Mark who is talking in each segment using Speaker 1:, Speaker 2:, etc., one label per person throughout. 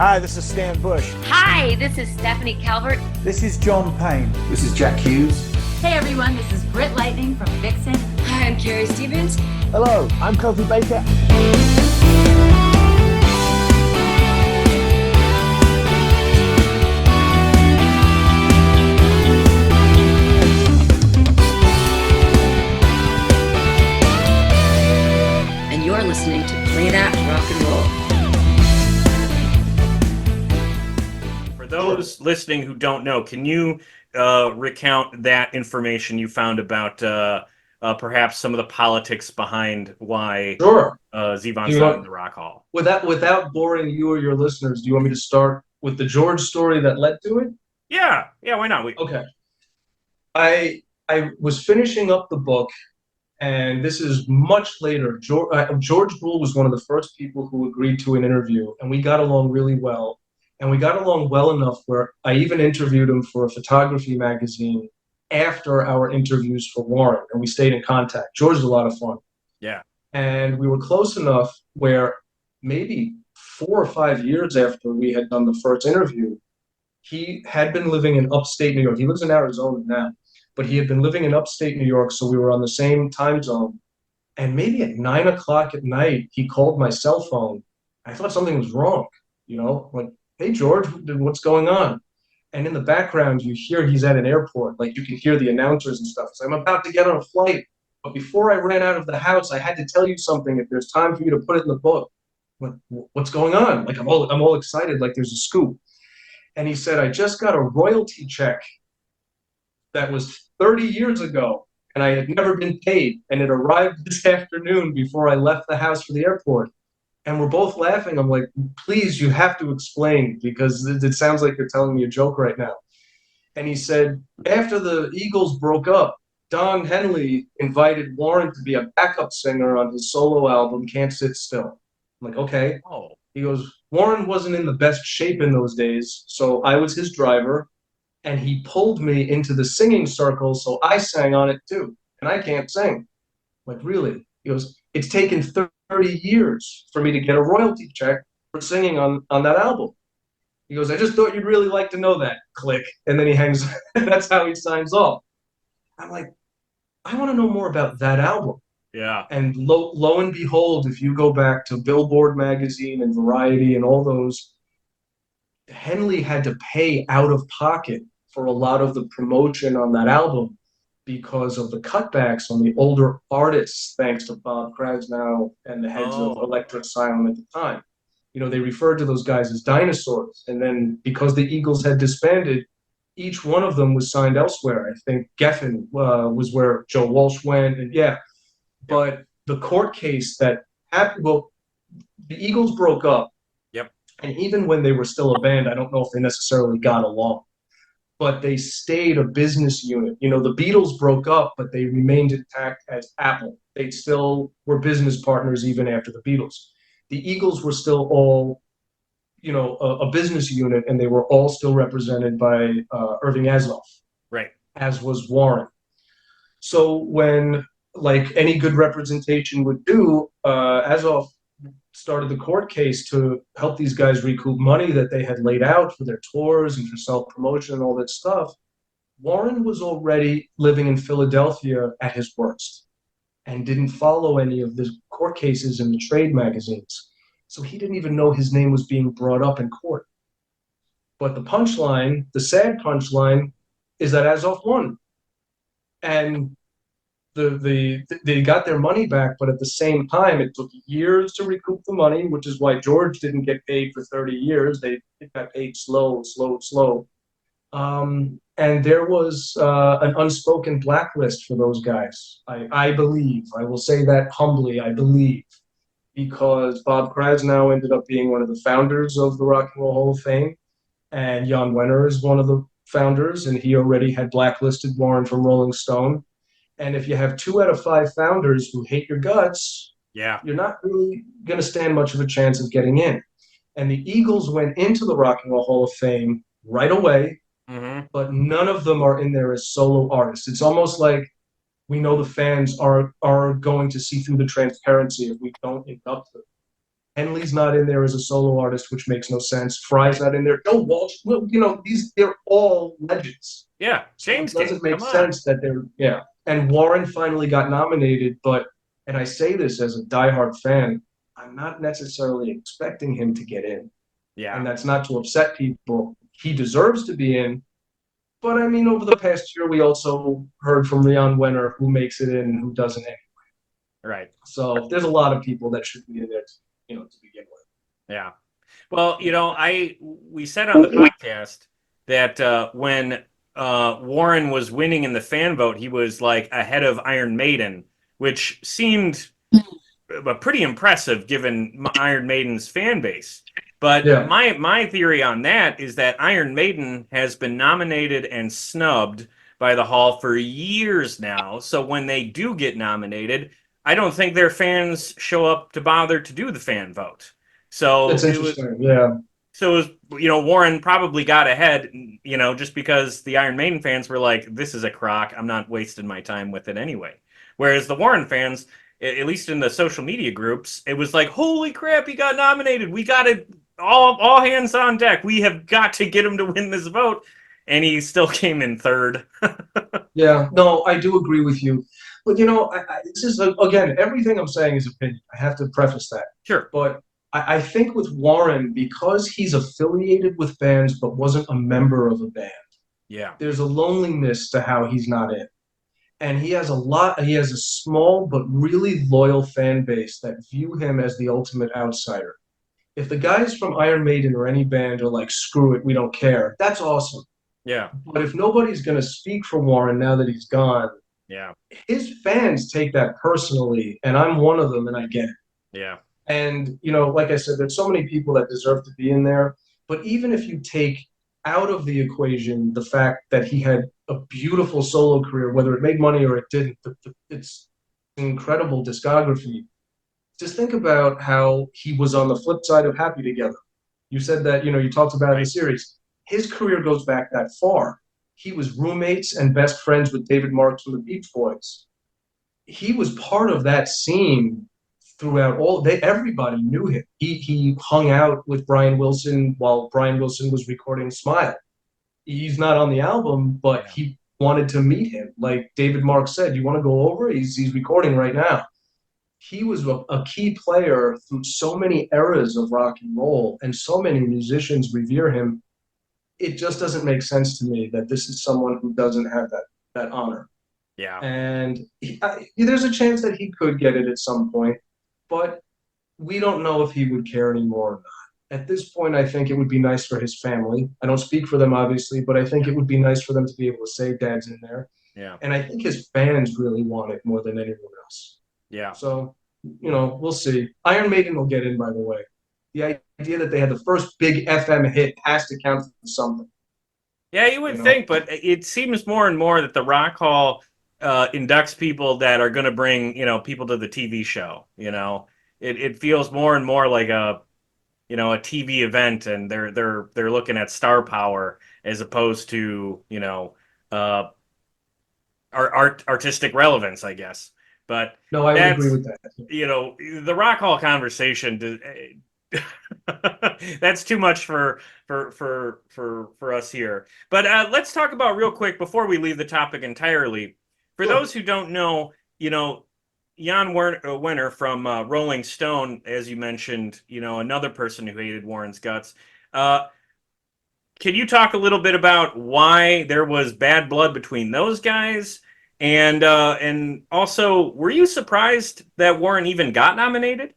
Speaker 1: Hi, this is Stan Bush.
Speaker 2: Hi, this is Stephanie Calvert.
Speaker 3: This is John Payne.
Speaker 4: This is Jack Hughes.
Speaker 5: Hey everyone, this is Britt Lightning from Vixen.
Speaker 6: Hi, I'm Carrie Stevens.
Speaker 7: Hello, I'm Kofi Baker.
Speaker 6: And you're listening to Play That Rock and Roll.
Speaker 8: For those listening who don't know, can you recount that information you found about perhaps some of the politics behind why Zevon's not in the Rock Hall?
Speaker 4: Without boring you or your listeners, do you want me to start with the George story that led to it?
Speaker 8: Yeah, why not?
Speaker 4: Okay. I was finishing up the book, and this is much later. George Brule was one of the first people who agreed to an interview, and we got along really well. And we got along well enough where I even interviewed him for a photography magazine after our interviews for Warren, and we stayed in contact. George is a lot of fun.
Speaker 8: Yeah.
Speaker 4: And we were close enough where maybe 4 or 5 years after we had done the first interview, he had been living in upstate New York. He lives in Arizona now, but he had been living in upstate New York, so we were on the same time zone. And maybe at 9 o'clock at night, he called my cell phone. I thought something was wrong, like, hey, George, what's going on? And in the background, you hear he's at an airport. Like, you can hear the announcers and stuff. So I'm about to get on a flight. But before I ran out of the house, I had to tell you something. If there's time for you to put it in the book, what's going on? Like, I'm all excited, like there's a scoop. And he said, I just got a royalty check that was 30 years ago, and I had never been paid. And it arrived this afternoon before I left the house for the airport. And we're both laughing. I'm like, please, you have to explain, because it sounds like you're telling me a joke right now. And he said, after the Eagles broke up, Don Henley invited Warren to be a backup singer on his solo album, Can't Sit Still. I'm like, okay.
Speaker 8: Oh.
Speaker 4: He goes, Warren wasn't in the best shape in those days, so I was his driver, and he pulled me into the singing circle, so I sang on it too, and I can't sing. I'm like, really? He goes, it's taken 30 years for me to get a royalty check for singing on that album. He goes, I just thought you'd really like to know that. Click. And then he hangs. That's how he signs off. I'm like, I want to know more about that album.
Speaker 8: Yeah.
Speaker 4: And lo and behold, if you go back to Billboard magazine and Variety and all those, Henley had to pay out of pocket for a lot of the promotion on that album because of the cutbacks on the older artists, thanks to Bob Krasnow and the heads of Electric Asylum at the time. They referred to those guys as dinosaurs. And then because the Eagles had disbanded, each one of them was signed elsewhere. I think Geffen was where Joe Walsh went. And but the court case that happened, the Eagles broke up.
Speaker 8: Yep.
Speaker 4: And even when they were still a band, I don't know if they necessarily got along. But they stayed a business unit. The Beatles broke up, but they remained intact as Apple. They still were business partners even after the Beatles. The Eagles were still all, a business unit, and they were all still represented by Irving Azoff.
Speaker 8: Right.
Speaker 4: As was Warren. So when, like any good representation would do, Azoff started the court case to help these guys recoup money that they had laid out for their tours and for self-promotion and all that stuff. Warren was already living in Philadelphia at his worst and didn't follow any of the court cases in the trade magazines. So he didn't even know his name was being brought up in court. But the punchline, the sad punchline, is that Azoff won. And they got their money back, but at the same time, it took years to recoup the money, which is why George didn't get paid for 30 years. They got paid slow. And there was an unspoken blacklist for those guys. I believe, I will say that humbly, I believe, because Bob Krasnow ended up being one of the founders of the Rock and Roll Hall of Fame, and Jan Wenner is one of the founders, and he already had blacklisted Warren from Rolling Stone. And if you have 2 out of 5 founders who hate your guts, you're not really going to stand much of a chance of getting in. And the Eagles went into the Rock and Roll Hall of Fame right away, but none of them are in there as solo artists. It's almost like we know the fans are going to see through the transparency if we don't induct them. Henley's not in there as a solo artist, which makes no sense. Fry's not in there. Joe Walsh, well, they're all legends.
Speaker 8: Yeah,
Speaker 4: So it
Speaker 8: James
Speaker 4: doesn't
Speaker 8: Dean,
Speaker 4: make
Speaker 8: come on.
Speaker 4: sense that they're, yeah. And Warren finally got nominated, and I say this as a diehard fan, I'm not necessarily expecting him to get in.
Speaker 8: Yeah.
Speaker 4: And that's not to upset people. He deserves to be in. But I mean, over the past year, we also heard from Wenner who makes it in and who doesn't anyway.
Speaker 8: Right.
Speaker 4: So there's a lot of people that should be in there, to begin with.
Speaker 8: Yeah. Well, we said on the podcast that when Warren was winning in the fan vote, he was like ahead of Iron Maiden, which seemed pretty impressive given Iron Maiden's fan base. But
Speaker 4: Yeah.
Speaker 8: my theory on that is that Iron Maiden has been nominated and snubbed by the Hall for years now. So when they do get nominated, I don't think their fans show up to bother to do the fan vote. So
Speaker 4: That's interesting. Yeah.
Speaker 8: So it was, Warren probably got ahead, just because the Iron Maiden fans were like, this is a crock. I'm not wasting my time with it anyway. Whereas the Warren fans, at least in the social media groups, it was like, holy crap, he got nominated. We got it, all hands on deck. We have got to get him to win this vote. And he still came in third.
Speaker 4: Yeah, no, I do agree with you. But, this is, again, everything I'm saying is opinion. I have to preface that.
Speaker 8: Sure.
Speaker 4: But I think with Warren, because he's affiliated with bands but wasn't a member of a band,
Speaker 8: yeah,
Speaker 4: there's a loneliness to how he's not in. And he has a small but really loyal fan base that view him as the ultimate outsider. If the guys from Iron Maiden or any band are like, screw it, we don't care, that's awesome.
Speaker 8: Yeah.
Speaker 4: But if nobody's going to speak for Warren now that he's gone,
Speaker 8: yeah,
Speaker 4: his fans take that personally, and I'm one of them, and I get it.
Speaker 8: Yeah.
Speaker 4: And, like I said, there's so many people that deserve to be in there. But even if you take out of the equation the fact that he had a beautiful solo career, whether it made money or it didn't, it's an incredible discography. Just think about how he was on the flip side of Happy Together. You said that, you talked about it in the series. His career goes back that far. He was roommates and best friends with David Marks from the Beach Boys. He was part of that scene throughout everybody knew him. He hung out with Brian Wilson while Brian Wilson was recording Smile. He's not on the album, but he wanted to meet him. Like David Marks said, you want to go over? He's recording right now. He was a key player through so many eras of rock and roll, and so many musicians revere him. It just doesn't make sense to me that this is someone who doesn't have that honor.
Speaker 8: Yeah.
Speaker 4: And there's a chance that he could get it at some point, but we don't know if he would care anymore or not. At this point, I think it would be nice for his family. I don't speak for them, obviously, but I think it would be nice for them to be able to say Dad's in there.
Speaker 8: Yeah.
Speaker 4: And I think his fans really want it more than anyone else.
Speaker 8: Yeah.
Speaker 4: So, we'll see. Iron Maiden will get in, by the way. The idea that they had the first big FM hit has to count for something.
Speaker 8: Yeah, you would think, but it seems more and more that the Rock Hall inducts people that are going to bring, people to the TV show. It feels more and more like a TV event, and they're looking at star power as opposed to artistic relevance, I guess. But
Speaker 4: no, I would agree with that.
Speaker 8: The Rock Hall conversation. That's too much for us here. But let's talk about real quick before we leave the topic entirely. For those who don't know, Jan Wenner from Rolling Stone, as you mentioned, another person who hated Warren's guts. Can you talk a little bit about why there was bad blood between those guys? And also, were you surprised that Warren even got nominated?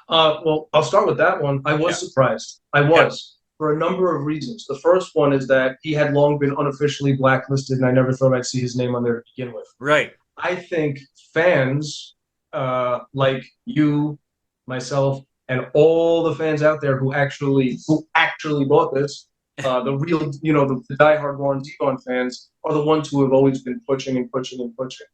Speaker 4: Well, I'll start with that one. I was surprised. I was, for a number of reasons. The first one is that he had long been unofficially blacklisted, and I never thought I'd see his name on there to begin with.
Speaker 8: Right.
Speaker 4: I think fans like you, myself, and all the fans out there who actually bought this, the real, the diehard Warren Zevon fans are the ones who have always been pushing and pushing and pushing.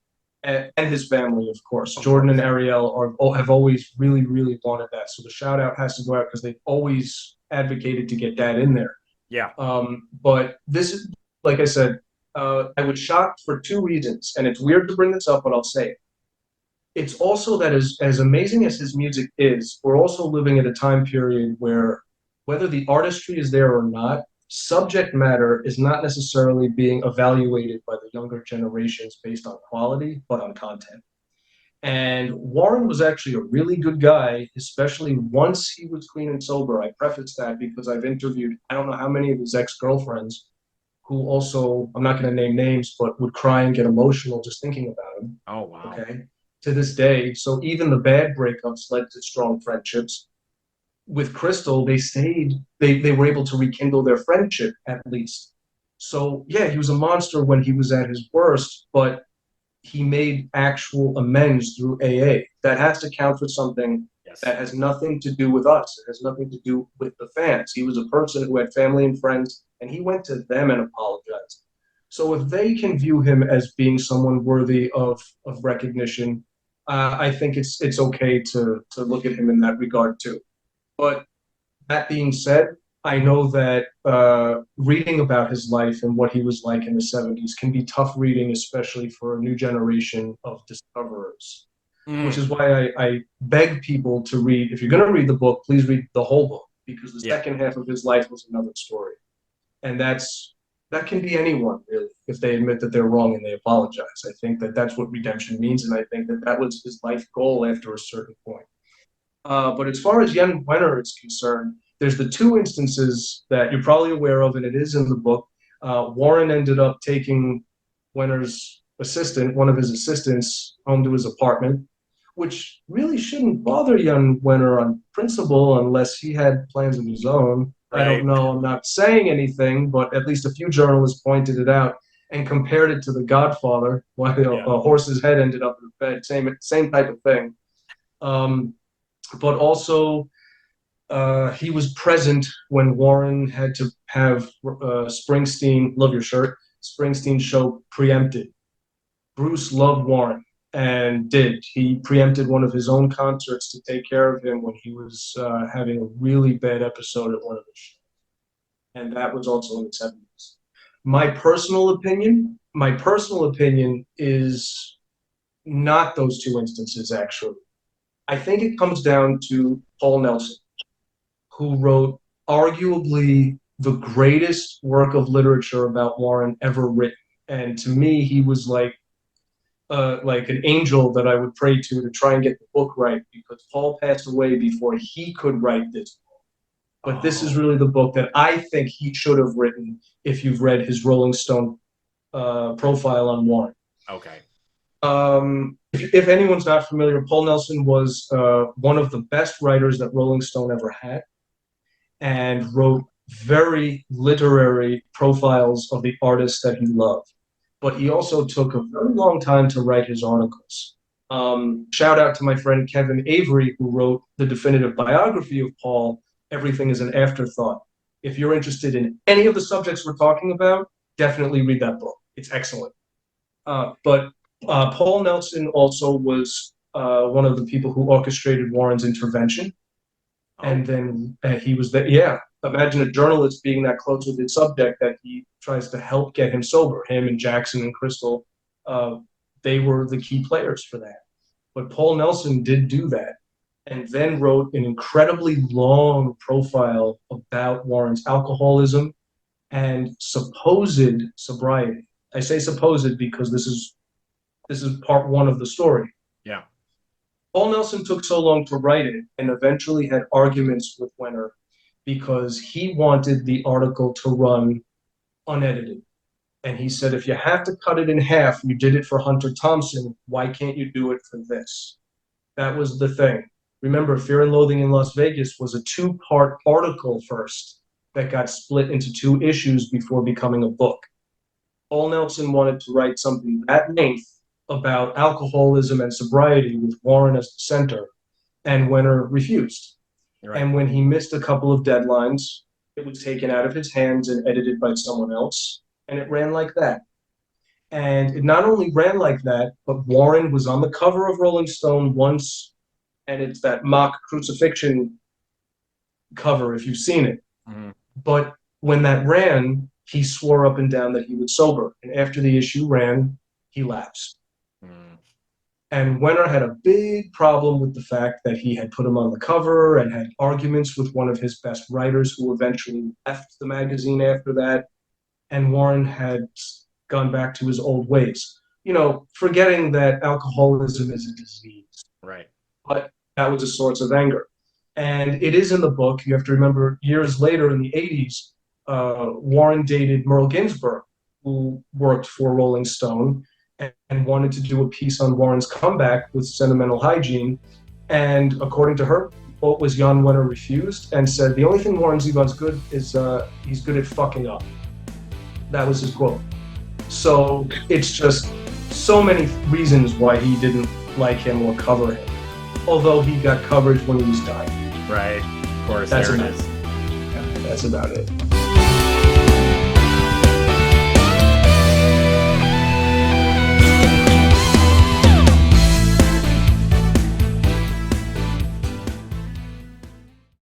Speaker 4: And his family, of course. Jordan and Ariel have always really, really wanted that. So the shout out has to go out because they've always advocated to get that in there.
Speaker 8: Yeah.
Speaker 4: But this is, like I said, I was shocked for two reasons. And it's weird to bring this up, but I'll say it. it's also that as amazing as his music is, we're also living at a time period where whether the artistry is there or not, subject matter is not necessarily being evaluated by the younger generations based on quality, but on content. And Warren was actually a really good guy, especially once he was clean and sober. I preface that because I've interviewed, I don't know how many of his ex-girlfriends who also, I'm not going to name names, but would cry and get emotional just thinking about him.
Speaker 8: Oh, wow.
Speaker 4: Okay. To this day. So even the bad breakups led to strong friendships. With Crystal, they were able to rekindle their friendship at least. So yeah, he was a monster when he was at his worst, but he made actual amends through AA. That has to count for something.
Speaker 8: Yes.
Speaker 4: That has nothing to do with us. It has nothing to do with the fans. He was a person who had family and friends, and he went to them and apologized. So if they can view him as being someone worthy of recognition, I think it's okay to look at him in that regard too. But that being said, I know that reading about his life and what he was like in the 70s can be tough reading, especially for a new generation of discoverers. Which is why I beg people to read, if you're going to read the book, please read the whole book, because the second half of his life was another story. And that can be anyone, really, if they admit that they're wrong and they apologize. I think that that's what redemption means, and I think that that was his life goal after a certain point. But as far as Jan Wenner is concerned, there's the two instances that you're probably aware of, and it is in the book. Warren ended up taking Wenner's assistant, one of his assistants, home to his apartment, which really shouldn't bother Jan Wenner on principle unless he had plans of his own.
Speaker 8: Right.
Speaker 4: I don't know. I'm not saying anything, but at least a few journalists pointed it out and compared it to The Godfather, why a horse's head ended up in the bed. Same type of thing. But also, he was present when Warren had to have Springsteen, love your shirt, Springsteen show preempted. Bruce loved Warren and did. He preempted one of his own concerts to take care of him when he was having a really bad episode at one of his shows. And that was also in the 70s. My personal opinion is not those two instances, actually. I think it comes down to Paul Nelson, who wrote arguably the greatest work of literature about Warren ever written. And to me, he was like an angel that I would pray to try and get the book right, because Paul passed away before he could write this book. But this is really the book that I think he should have written if you've read his Rolling Stone profile on Warren.
Speaker 8: Okay.
Speaker 4: If anyone's not familiar, Paul Nelson was one of the best writers that Rolling Stone ever had, and wrote very literary profiles of the artists that he loved. But he also took a very long time to write his articles. Shout out to my friend Kevin Avery, who wrote the definitive biography of Paul, Everything is an Afterthought. If you're interested in any of the subjects we're talking about, definitely read that book. It's excellent. But Paul Nelson also was one of the people who orchestrated Warren's intervention. And then he was there. Yeah, imagine a journalist being that close with his subject that he tries to help get him sober. Him and Jackson and Crystal, they were the key players for that. But Paul Nelson did do that, and then wrote an incredibly long profile about Warren's alcoholism and supposed sobriety. I say supposed because this is part one of the story.
Speaker 8: Yeah.
Speaker 4: Paul Nelson took so long to write it and eventually had arguments with Wenner because he wanted the article to run unedited. And he said, if you have to cut it in half, you did it for Hunter Thompson, why can't you do it for this? That was the thing. Remember, Fear and Loathing in Las Vegas was a 2-part article first that got split into 2 issues before becoming a book. Paul Nelson wanted to write something that length about alcoholism and sobriety with Warren as the center, and Wenner refused. Right. And when he missed a couple of deadlines, it was taken out of his hands and edited by someone else, and it ran like that. And it not only ran like that, but Warren was on the cover of Rolling Stone once, and it's that mock crucifixion cover, if you've seen it. Mm-hmm. But when that ran, he swore up and down that he was sober. And after the issue ran, he lapsed. Mm. And Wenner had a big problem with the fact that he had put him on the cover and had arguments with one of his best writers who eventually left the magazine after that. And Warren had gone back to his old ways, forgetting that alcoholism is a disease.
Speaker 8: Right.
Speaker 4: But that was a source of anger. And it is in the book. You have to remember, years later in the 80s, Warren dated Merle Ginsburg, who worked for Rolling Stone, and wanted to do a piece on Warren's comeback with Sentimental Hygiene. And according to her, quote was Jan Wenner refused and said, the only thing Warren Zevon's good is he's good at fucking up. That was his quote. So it's just so many reasons why he didn't like him or cover him, although he got coverage when he was dying.
Speaker 8: Right. Of course,
Speaker 4: That's
Speaker 8: there it
Speaker 4: about
Speaker 8: is.
Speaker 4: Yeah, that's about it.